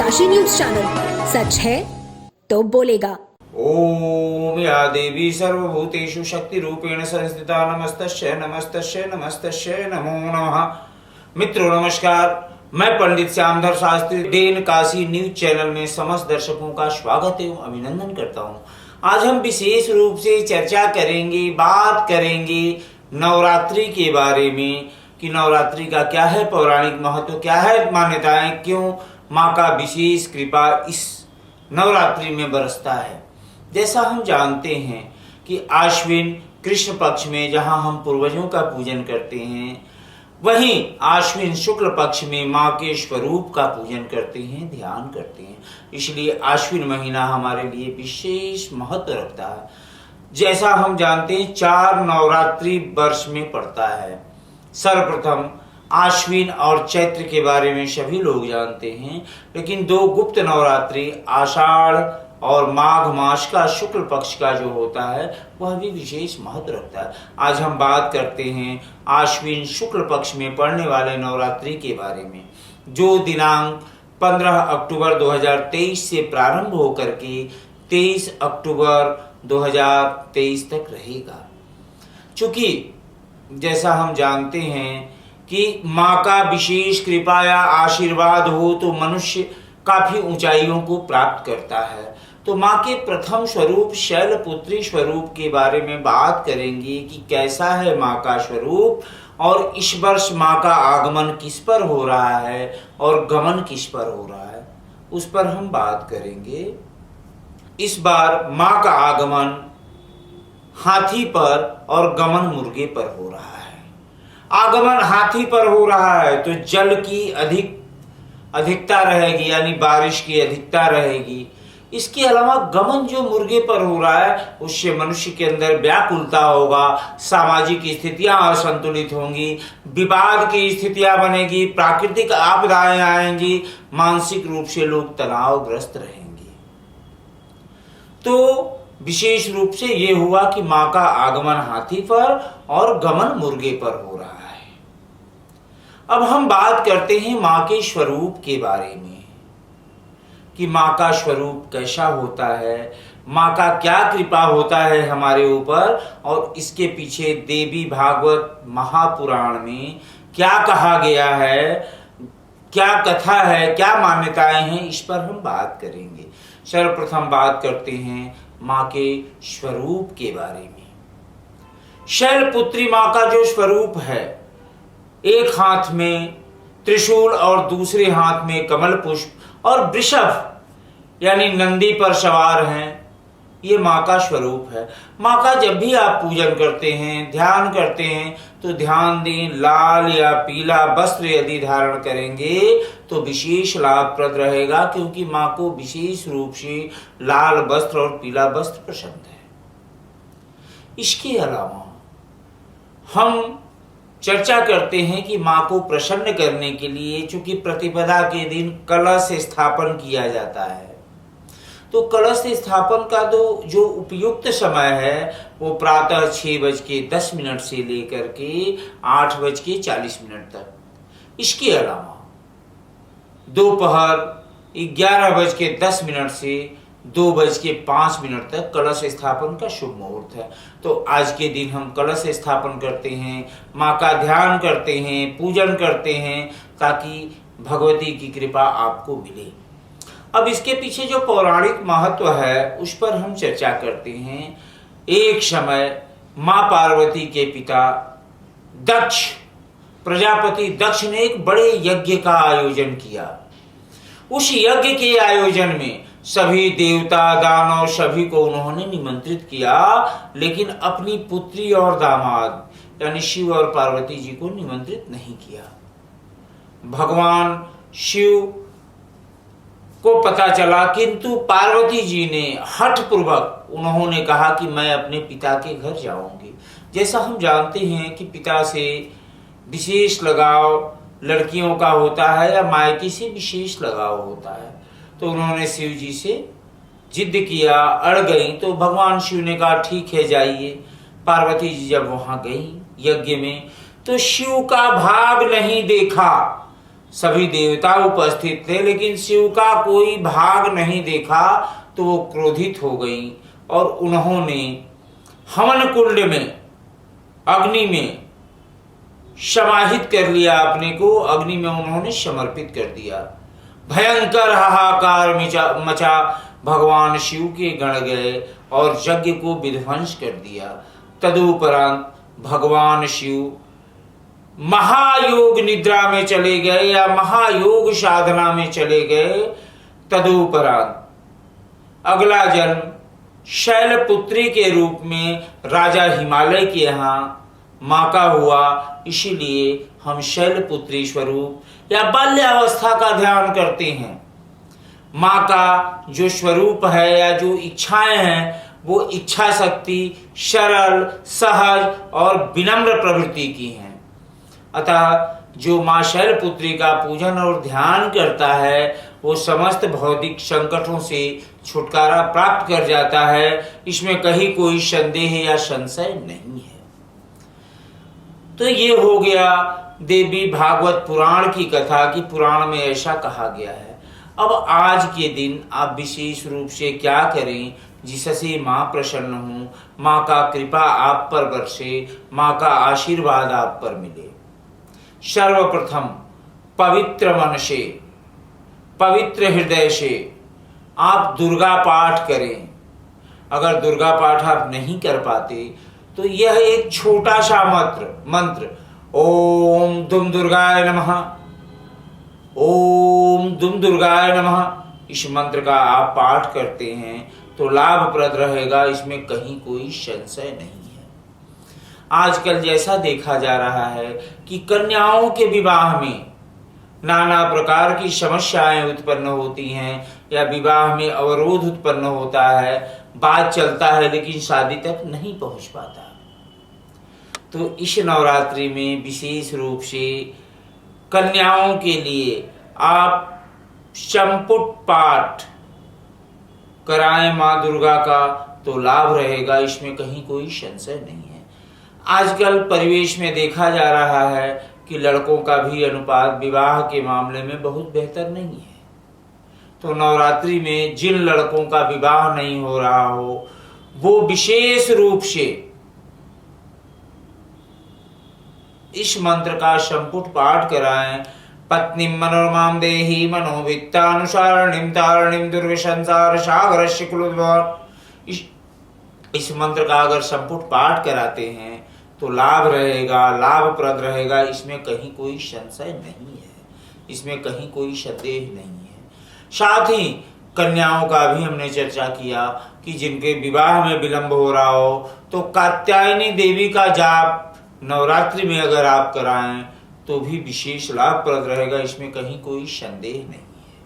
Kashi news channel, सच है तो बोलेगा। ओम या देवी सर्वभूतेषु शक्ति रूपेण संस्थिता नमस्तस्यै नमस्तस्यै नमस्तस्यै नमो नमः। मित्रों नमस्कार, मैं Pandit Shyamdhar Shastri Den Kashi news channel में समस्त दर्शकों का स्वागत एवं अभिनंदन करता हूं। आज हम विशेष रूप से चर्चा करेंगे, बात करेंगे नवरात्रि के बारे में कि नवरात्रि का क्या है पौराणिक महत्व, क्या है मान्यताएं, क्यों माँ का विशेष कृपा इस नवरात्रि में बरसता है। जैसा हम जानते हैं कि आश्विन कृष्ण पक्ष में जहां हम पूर्वजों का पूजन करते हैं, वहीं आश्विन शुक्ल पक्ष में माँ के स्वरूप का पूजन करते हैं, ध्यान करते हैं। इसलिए आश्विन महीना हमारे लिए विशेष महत्व रखता है। जैसा हम जानते हैं 4 नवरात्रि वर्ष में पड़ता है। सर्वप्रथम आश्विन और चैत्र के बारे में सभी लोग जानते हैं, लेकिन 2 गुप्त नवरात्रि आषाढ़ और माघ मास का शुक्ल पक्ष का जो होता है वह भी विशेष महत्व रखता है। आज हम बात करते हैं आश्विन शुक्ल पक्ष में पड़ने वाले नवरात्रि के बारे में, जो दिनांक 15 अक्टूबर 2023 से प्रारंभ होकर के 23 अक्टूबर 2023 तक रहेगा। चूंकि जैसा हम जानते हैं कि माँ का विशेष कृपा या आशीर्वाद हो तो मनुष्य काफी ऊंचाइयों को प्राप्त करता है। तो माँ के प्रथम स्वरूप शैलपुत्री स्वरूप के बारे में बात करेंगे कि कैसा है माँ का स्वरूप और इस वर्ष माँ का आगमन किस पर हो रहा है और गमन किस पर हो रहा है, उस पर हम बात करेंगे। इस बार माँ का आगमन हाथी पर और गमन मुर्गे पर हो रहा है। आगमन हाथी पर हो रहा है तो जल की अधिकता रहेगी, यानी बारिश की अधिकता रहेगी। इसके अलावा गमन जो मुर्गे पर हो रहा है उससे मनुष्य के अंदर व्याकुलता होगा, सामाजिक स्थितियां असंतुलित होंगी, विवाद की स्थितियां बनेगी, प्राकृतिक आपदाएं आएंगी, मानसिक रूप से लोग तनावग्रस्त रहेंगे। तो विशेष रूप से ये हुआ कि माँ का आगमन हाथी पर और गमन मुर्गे पर हो रहा है। अब हम बात करते हैं माँ के स्वरूप के बारे में कि माँ का स्वरूप कैसा होता है, माँ का क्या कृपा होता है हमारे ऊपर, और इसके पीछे देवी भागवत महापुराण में क्या कहा गया है, क्या कथा है, क्या मान्यताएं हैं, इस पर हम बात करेंगे। सर्वप्रथम बात करते हैं माँ के स्वरूप के बारे में। शैलपुत्री माँ का जो स्वरूप है, एक हाथ में त्रिशूल और दूसरे हाथ में कमल पुष्प और वृषभ यानी नंदी पर सवार हैं, ये माँ का स्वरूप है। माँ का जब भी आप पूजन करते हैं, ध्यान करते हैं, तो ध्यान दें लाल या पीला वस्त्र यदि धारण करेंगे तो विशेष लाभप्रद रहेगा, क्योंकि माँ को विशेष रूप से लाल वस्त्र और पीला वस्त्र पसंद है। इसके अलावा हम चर्चा करते हैं कि माँ को प्रसन्न करने के लिए, चूंकि प्रतिपदा के दिन कलश स्थापन किया जाता है, तो कलश स्थापन का जो उपयुक्त समय है वो प्रातः 6:10 से लेकर के 8:40 तक। इसके अलावा दोपहर 11:10 से 2:05 तक कलश स्थापन का शुभ मुहूर्त है। तो आज के दिन हम कलश स्थापन करते हैं, माँ का ध्यान करते हैं, पूजन करते हैं, ताकि भगवती की कृपा आपको मिले। अब इसके पीछे जो पौराणिक महत्व है उस पर हम चर्चा करते हैं। एक समय माँ पार्वती के पिता दक्ष, प्रजापति दक्ष ने एक बड़े यज्ञ का आयोजन किया। उस यज्ञ के आयोजन में सभी देवता दानव सभी को उन्होंने निमंत्रित किया, लेकिन अपनी पुत्री और दामाद यानी शिव और पार्वती जी को निमंत्रित नहीं किया। भगवान शिव को पता चला, किंतु पार्वती जी ने हठपूर्वक उन्होंने कहा कि मैं अपने पिता के घर जाऊंगी। जैसा हम जानते हैं कि पिता से विशेष लगाव लड़कियों का होता है या मायके से विशेष लगाव होता है, तो उन्होंने शिव जी से जिद किया, अड़ गई। तो भगवान शिव ने कहा ठीक है जाइए। पार्वती जी जब वहां गई यज्ञ में तो शिव का भाग नहीं देखा, सभी देवता उपस्थित थे, लेकिन शिव का कोई भाग नहीं देखा तो वो क्रोधित हो गई और उन्होंने हवन कुंड में अग्नि में समाहित कर लिया, अपने को अग्नि में उन्होंने समर्पित कर दिया। भयंकर हाहाकार मचा, भगवान शिव के गण गए और यज्ञ को विध्वंस कर दिया। तदुपरांत भगवान शिव महायोग निद्रा में चले गए या महायोग साधना में चले गए। तदुपरांत अगला जन्म शैलपुत्री के रूप में राजा हिमालय के यहाँ माँ का हुआ, इसीलिए हम शैलपुत्री स्वरूप या बाल्यावस्था का ध्यान करते हैं। माँ का जो स्वरूप है या जो इच्छाएं हैं वो इच्छा शक्ति सरल, सहज और विनम्र प्रवृत्ति की हैं। अतः जो माँ शैलपुत्री का पूजन और ध्यान करता है वो समस्त भौतिक संकटों से छुटकारा प्राप्त कर जाता है। इसमें कहीं कोई संदेह या संशय नहीं है। तो ये हो गया देवी भागवत पुराण की कथा की पुराण में ऐसा कहा गया है। अब आज के दिन आप विशेष रूप से क्या करें जिससे माँ प्रसन्न हो, माँ का कृपा आप पर बरसे, माँ का आशीर्वाद आप पर मिले। सर्वप्रथम पवित्र मन से, पवित्र हृदय से आप दुर्गा पाठ करें। अगर दुर्गा पाठ आप नहीं कर पाते तो यह एक छोटा सा मंत्र ओम दुम दुर्गाय नमः, ओम दुम दुर्गाय नमः, इस मंत्र का आप पाठ करते हैं तो लाभप्रद रहेगा, इसमें कहीं कोई संशय नहीं है। आजकल जैसा देखा जा रहा है कि कन्याओं के विवाह में नाना प्रकार की समस्याएं उत्पन्न होती हैं या विवाह में अवरोध उत्पन्न होता है, बात चलता है लेकिन शादी तक नहीं पहुंच पाता। तो इस नवरात्रि में विशेष रूप से कन्याओं के लिए आप संपुट पाठ कराएं माँ दुर्गा का तो लाभ रहेगा, इसमें कहीं कोई संशय नहीं है। आजकल परिवेश में देखा जा रहा है कि लड़कों का भी अनुपात विवाह के मामले में बहुत बेहतर नहीं है। तो नवरात्रि में जिन लड़कों का विवाह नहीं हो रहा हो वो विशेष रूप से इस मंत्र का संपुट पाठ कराएं। पत्नीं मनोरमां देहि मनोवित्तानुसारणीं तारणीं दुर्विसंसार सागरस्य कुलोद्भवान्। इस मंत्र का अगर संपुट पाठ कराते हैं तो लाभ रहेगा, लाभप्रद रहेगा, इसमें कहीं कोई संशय नहीं है, इसमें कहीं कोई संदेह नहीं है। साथ ही कन्याओं का भी हमने चर्चा किया कि जिनके विवाह में विलंब हो रहा हो तो कात्यायनी देवी का जाप नवरात्रि में अगर आप कराएं तो भी विशेष लाभप्रद रहेगा, इसमें कहीं कोई संदेह नहीं है,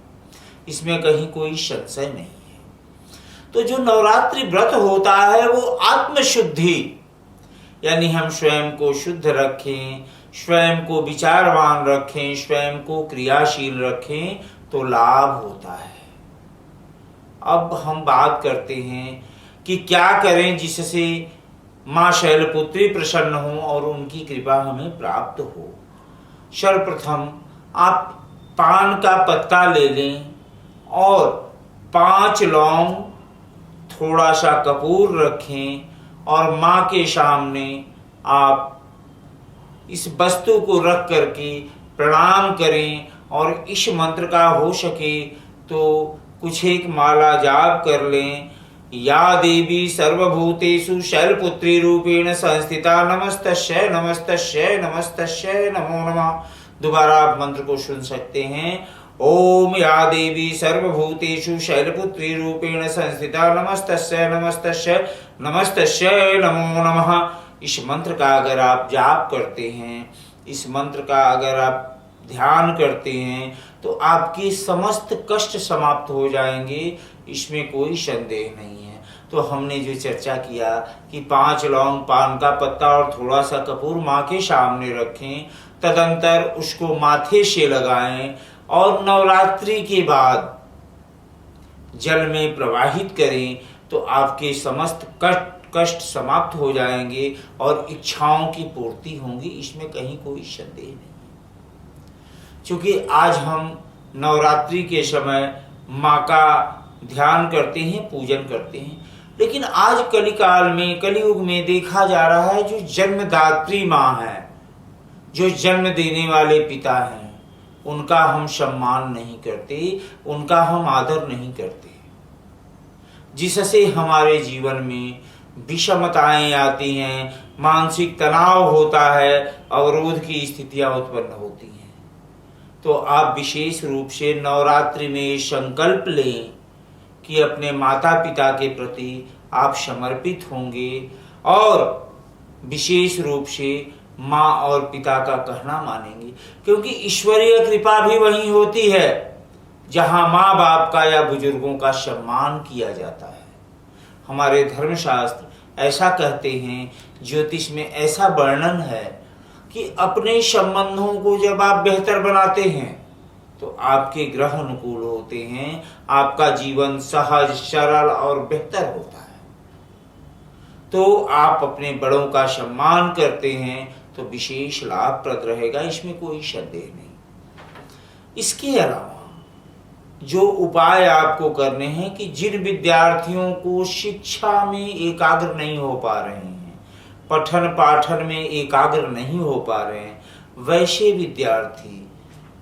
इसमें कहीं कोई संशय नहीं है। तो जो नवरात्रि व्रत होता है वो आत्मशुद्धि, यानी हम स्वयं को शुद्ध रखें, स्वयं को विचारवान रखें, स्वयं को क्रियाशील रखें तो लाभ होता है। अब हम बात करते हैं कि क्या करें जिससे माँ शैलपुत्री प्रसन्न हो और उनकी कृपा हमें प्राप्त हो। सर्वप्रथम आप पान का पत्ता ले लें और 5 लौंग, थोड़ा सा कपूर रखें और माँ के सामने आप इस वस्तु को रख करके प्रणाम करें और इस मंत्र का हो सके तो कुछ एक माला जाप कर लें। या देवी सर्वभूतेषु शैलपुत्री रूपेण संस्थिता नमस्तस्यै नमस्तस्यै नमस्तस्यै नमो नमः। दोबारा आप मंत्र को सुन सकते हैं। ओम या देवी सर्वभूतेषु शैलपुत्री रूपेण संस्थिता नमस्तस्यै नमस्तस्यै नमस्तस्यै नमो नमः। इस मंत्र का अगर आप जाप करते हैं, इस मंत्र का अगर आप ध्यान करते हैं तो आपके समस्त कष्ट समाप्त हो जाएंगे, इसमें कोई संदेह नहीं है। तो हमने जो चर्चा किया कि 5 लौंग, पान का पत्ता और थोड़ा सा कपूर माँ के सामने रखें, तदंतर उसको माथे से लगाएं और नवरात्रि के बाद जल में प्रवाहित करें तो आपके समस्त कष्ट समाप्त हो जाएंगे और इच्छाओं की पूर्ति होंगी, इसमें कहीं कोई संदेह नहीं। क्योंकि आज हम नवरात्रि के समय माँ का ध्यान करते हैं, पूजन करते हैं, लेकिन आज कलिकाल में, कलियुग में देखा जा रहा है जो जन्मदात्री माँ है, जो जन्म देने वाले पिता हैं, उनका हम सम्मान नहीं करते, उनका हम आदर नहीं करते, जिससे हमारे जीवन में विषमताएं आती हैं, मानसिक तनाव होता है, अवरोध की स्थितियां उत्पन्न होती हैं। तो आप विशेष रूप से नवरात्रि में संकल्प लें कि अपने माता पिता के प्रति आप समर्पित होंगे और विशेष रूप से माँ और पिता का कहना मानेंगे, क्योंकि ईश्वरीय कृपा भी वहीं होती है जहाँ माँ बाप का या बुजुर्गों का सम्मान किया जाता है। हमारे धर्मशास्त्र ऐसा कहते हैं, ज्योतिष में ऐसा वर्णन है कि अपने संबंधों को जब आप बेहतर बनाते हैं तो आपके ग्रह अनुकूल होते हैं, आपका जीवन सहज, सरल और बेहतर होता है। तो आप अपने बड़ों का सम्मान करते हैं तो विशेष लाभप्रद रहेगा, इसमें कोई संदेह नहीं। इसके अलावा जो उपाय आपको करने हैं कि जिन विद्यार्थियों को शिक्षा में एकाग्र नहीं हो पा रहे हैं, पठन पाठन में एकाग्र नहीं हो पा रहे हैं, वैसे विद्यार्थी,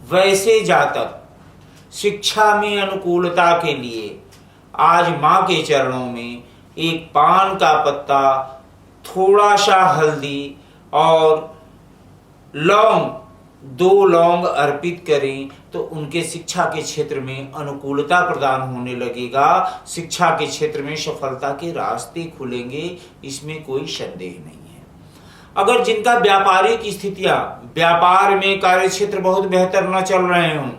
वैसे जातक शिक्षा में अनुकूलता के लिए आज माँ के चरणों में एक पान का पत्ता, थोड़ा सा हल्दी और लौंग, 2 लौंग अर्पित करें तो उनके शिक्षा के क्षेत्र में अनुकूलता प्रदान होने लगेगा, शिक्षा के क्षेत्र में सफलता के रास्ते खुलेंगे, इसमें कोई संदेह नहीं है। अगर जिनका व्यापारिक स्थितियां, व्यापार में कार्य क्षेत्र बहुत बेहतर न चल रहे हों,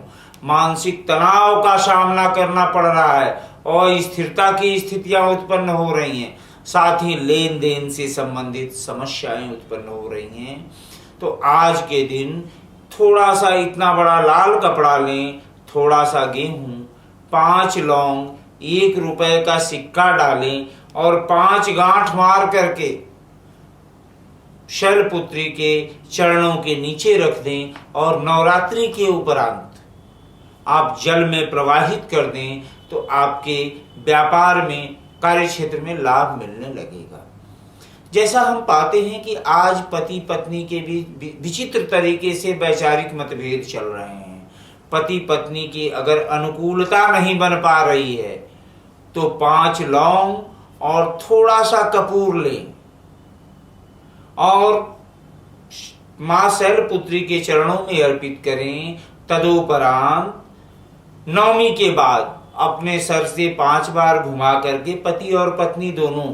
मानसिक तनाव का सामना करना पड़ रहा है और स्थिरता की स्थितियां उत्पन्न हो रही हैं, साथ ही लेन देन से संबंधित समस्याएं उत्पन्न हो रही हैं, तो आज के दिन थोड़ा सा इतना बड़ा लाल कपड़ा लें, थोड़ा सा गेहूं, 5 लौंग, 1 रुपए का सिक्का डालें और 5 गांठ मार करके शैलपुत्री के चरणों के नीचे रख दें और नवरात्रि के उपरांत आप जल में प्रवाहित कर दें तो आपके व्यापार में, कार्य क्षेत्र में लाभ मिलने लगेगा। जैसा हम पाते हैं कि आज पति पत्नी के बीच विचित्र तरीके से वैचारिक मतभेद चल रहे हैं। पति पत्नी की अगर अनुकूलता नहीं बन पा रही है तो 5 लौंग और थोड़ा सा कपूर लें और मां शैलपुत्री के चरणों में अर्पित करें। तदोपरांत नवमी के बाद अपने सर से 5 बार घुमा करके पति और पत्नी दोनों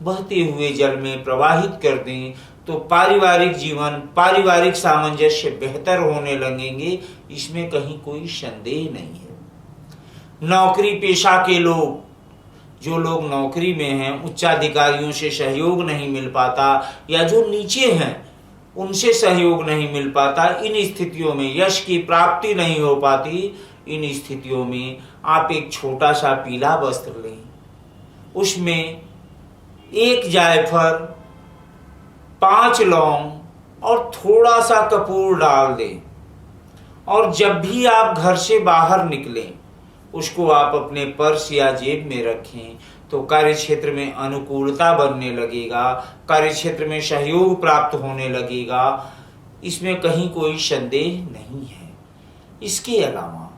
बहते हुए जल में प्रवाहित कर दें तो पारिवारिक जीवन, पारिवारिक सामंजस्य बेहतर होने लगेंगे, इसमें कहीं कोई संदेह नहीं है। नौकरी पेशा के लोग, जो लोग नौकरी में हैं, उच्चाधिकारियों से सहयोग नहीं मिल पाता या जो नीचे हैं उनसे सहयोग नहीं मिल पाता, इन स्थितियों में यश की प्राप्ति नहीं हो पाती, इन स्थितियों में आप एक छोटा सा पीला वस्त्र लें, उसमें 1 जायफल, 5 लौंग और थोड़ा सा कपूर डाल दें और जब भी आप घर से बाहर निकलें उसको आप अपने पर्स या जेब में रखें तो कार्य क्षेत्र में अनुकूलता बनने लगेगा, कार्य क्षेत्र में सहयोग प्राप्त होने लगेगा, इसमें कहीं कोई संदेह नहीं है। इसके अलावा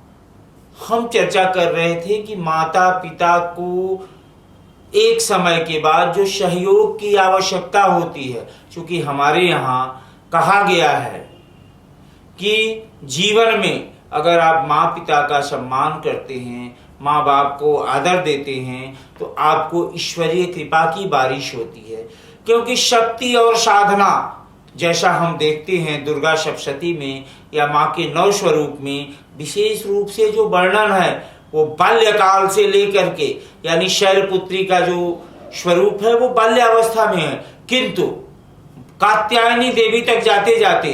हम चर्चा कर रहे थे कि माता पिता को एक समय के बाद जो सहयोग की आवश्यकता होती है, क्योंकि हमारे यहाँ कहा गया है कि जीवन में अगर आप माँ पिता का सम्मान करते हैं, माँ बाप को आदर देते हैं तो आपको ईश्वरीय कृपा की बारिश होती है। क्योंकि शक्ति और साधना, जैसा हम देखते हैं दुर्गा सप्तशती में या माँ के 9 स्वरूप में, विशेष रूप से जो वर्णन है वो बाल्यकाल से लेकर के, यानी शैलपुत्री का जो स्वरूप है वो बाल्यावस्था में है, किंतु कात्यायनी देवी तक जाते जाते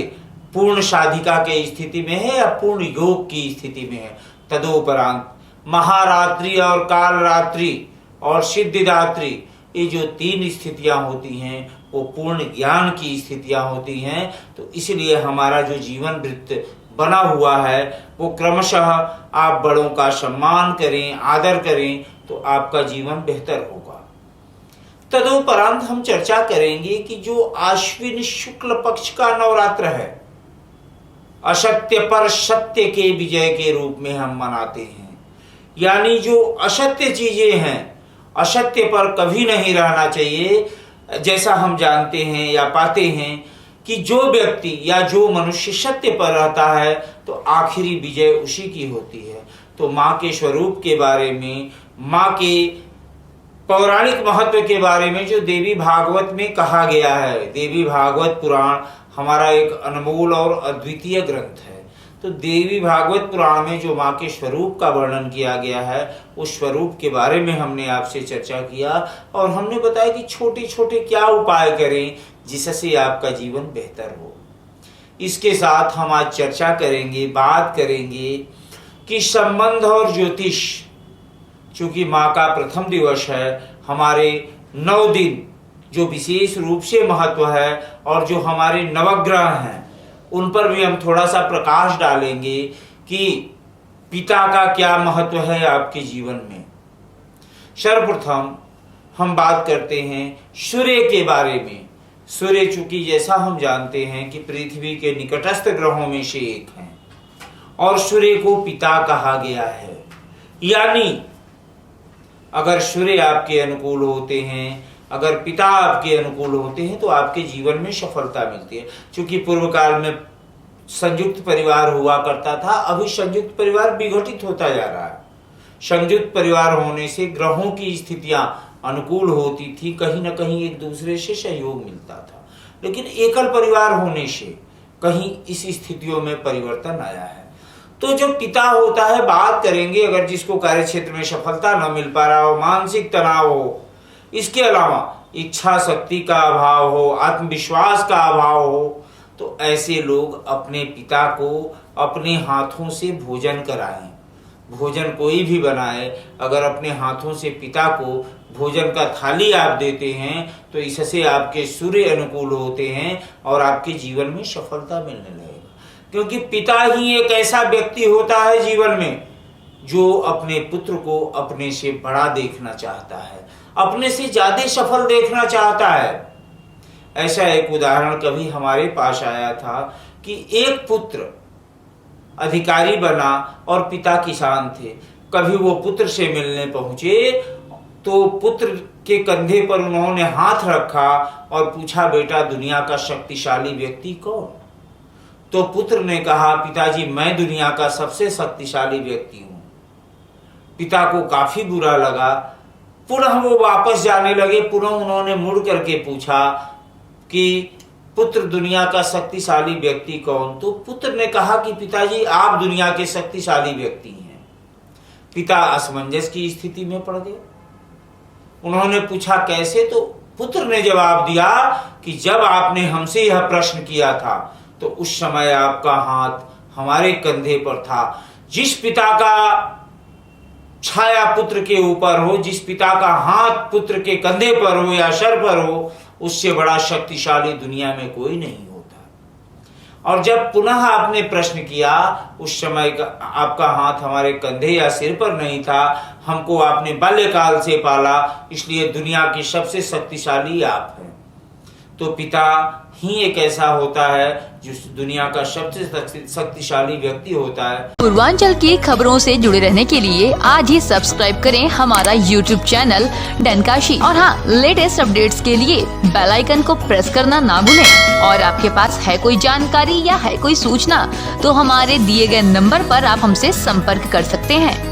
पूर्ण साधिका के स्थिति में है या पूर्ण योग की स्थिति में है। तदोपरांत महारात्रि और कालरात्रि और सिद्धिदात्री, ये जो 3 स्थितियां होती हैं वो पूर्ण ज्ञान की स्थितियां होती हैं। तो इसलिए हमारा जो जीवन वृत्त बना हुआ है वो क्रमशः आप बड़ों का सम्मान करें, आदर करें, तो आपका जीवन बेहतर होगा। तदुपरांत हम चर्चा करेंगे कि जो आश्विन शुक्ल पक्ष का नवरात्र है, असत्य पर सत्य के विजय के रूप में हम मनाते हैं। यानी जो असत्य चीजें हैं, असत्य पर कभी नहीं रहना चाहिए। जैसा हम जानते हैं या पाते हैं कि जो व्यक्ति या जो मनुष्य सत्य पर रहता है तो आखिरी विजय उसी की होती है। तो माँ के स्वरूप के बारे में, माँ के पौराणिक महत्व के बारे में जो देवी भागवत में कहा गया है, देवी भागवत पुराण हमारा एक अनमोल और अद्वितीय ग्रंथ है। तो देवी भागवत पुराण में जो माँ के स्वरूप का वर्णन किया गया है, उस स्वरूप के बारे में हमने आपसे चर्चा किया और हमने बताया कि छोटे छोटे क्या उपाय करें जिससे आपका जीवन बेहतर हो। इसके साथ हम आज चर्चा करेंगे, बात करेंगे कि संबंध और ज्योतिष, चूंकि माँ का प्रथम दिवस है, हमारे 9 दिन जो विशेष रूप से महत्व है और जो हमारे नवग्रह हैं उन पर भी हम थोड़ा सा प्रकाश डालेंगे कि पिता का क्या महत्व है आपके जीवन में। सर्वप्रथम हम बात करते हैं सूर्य के बारे में। सूर्य चूंकि जैसा हम जानते हैं कि पृथ्वी के निकटस्थ ग्रहों में से एक है और सूर्य को पिता कहा गया है। यानी अगर सूर्य आपके अनुकूल होते हैं, अगर पिता आपके अनुकूल होते हैं तो आपके जीवन में सफलता मिलती है। क्योंकि पूर्व काल में संयुक्त परिवार हुआ करता था, अभी संयुक्त परिवार विघटित होता जा रहा है। संयुक्त परिवार होने से ग्रहों की स्थितियां अनुकूल होती थी, कहीं ना कहीं एक दूसरे से सहयोग मिलता था। लेकिन एकल परिवार होने से कहीं इस स्थितियों में परिवर्तन आया है। तो जो पिता होता है, बात करेंगे अगर जिसको कार्य क्षेत्र में सफलता न मिल पा रहा हो, मानसिक तनाव हो, इसके अलावा इच्छा शक्ति का अभाव हो, आत्मविश्वास का अभाव हो, तो ऐसे लोग अपने पिता को अपने हाथों से भोजन कराएं। भोजन कोई भी बनाए, अगर अपने हाथों से पिता को भोजन का थाली आप देते हैं तो इससे आपके सूर्य अनुकूल होते हैं और आपके जीवन में सफलता मिलने लगेगा। क्योंकि पिता ही एक ऐसा व्यक्ति होता है जीवन में जो अपने पुत्र को अपने से बड़ा देखना चाहता है, अपने से ज्यादा सफल देखना चाहता है। ऐसा एक उदाहरण कभी हमारे पास आया था कि एक पुत्र अधिकारी बना और पिता किसान थे। कभी वो पुत्र से मिलने पहुंचे तो पुत्र के कंधे पर उन्होंने हाथ रखा और पूछा, बेटा दुनिया का शक्तिशाली व्यक्ति कौन? तो पुत्र ने कहा, पिताजी मैं दुनिया का सबसे शक्तिशाली व्यक्ति हूं। पिता को काफी बुरा लगा। पुनः वो वापस जाने लगे। पुनः उन्होंने मुड़ करके पूछा कि पुत्र दुनिया का शक्तिशाली व्यक्ति कौन? तो पुत्र ने कहा कि पिताजी आप दुनिया के शक्तिशाली व्यक्ति हैं। पिता असमंजस की स्थिति में पड़ गए। उन्होंने पूछा कैसे? तो पुत्र ने जवाब दिया कि जब आपने हमसे यह प्रश्न किया था तो उस समय आपका हाथ हमारे कंधे पर था। जिस पिता का छाया पुत्र के ऊपर हो, जिस पिता का हाथ पुत्र के कंधे पर हो या सर पर हो, उससे बड़ा शक्तिशाली दुनिया में कोई नहीं होता। और जब पुनः आपने प्रश्न किया, उस समय आपका हाथ हमारे कंधे या सिर पर नहीं था, हमको आपने बाल्यकाल से पाला, इसलिए दुनिया की सबसे शक्तिशाली आप हैं। तो पिता ही एक ऐसा होता है जो दुनिया का सबसे शक्तिशाली व्यक्ति होता है। पूर्वांचल की खबरों से जुड़े रहने के लिए आज ही सब्सक्राइब करें हमारा YouTube चैनल डनकाशी और हाँ, लेटेस्ट अपडेट्स के लिए बेल आइकन को प्रेस करना ना भूलें। और आपके पास है कोई जानकारी या है कोई सूचना तो हमारे दिए गए नंबर पर आप हमसे संपर्क कर सकते हैं।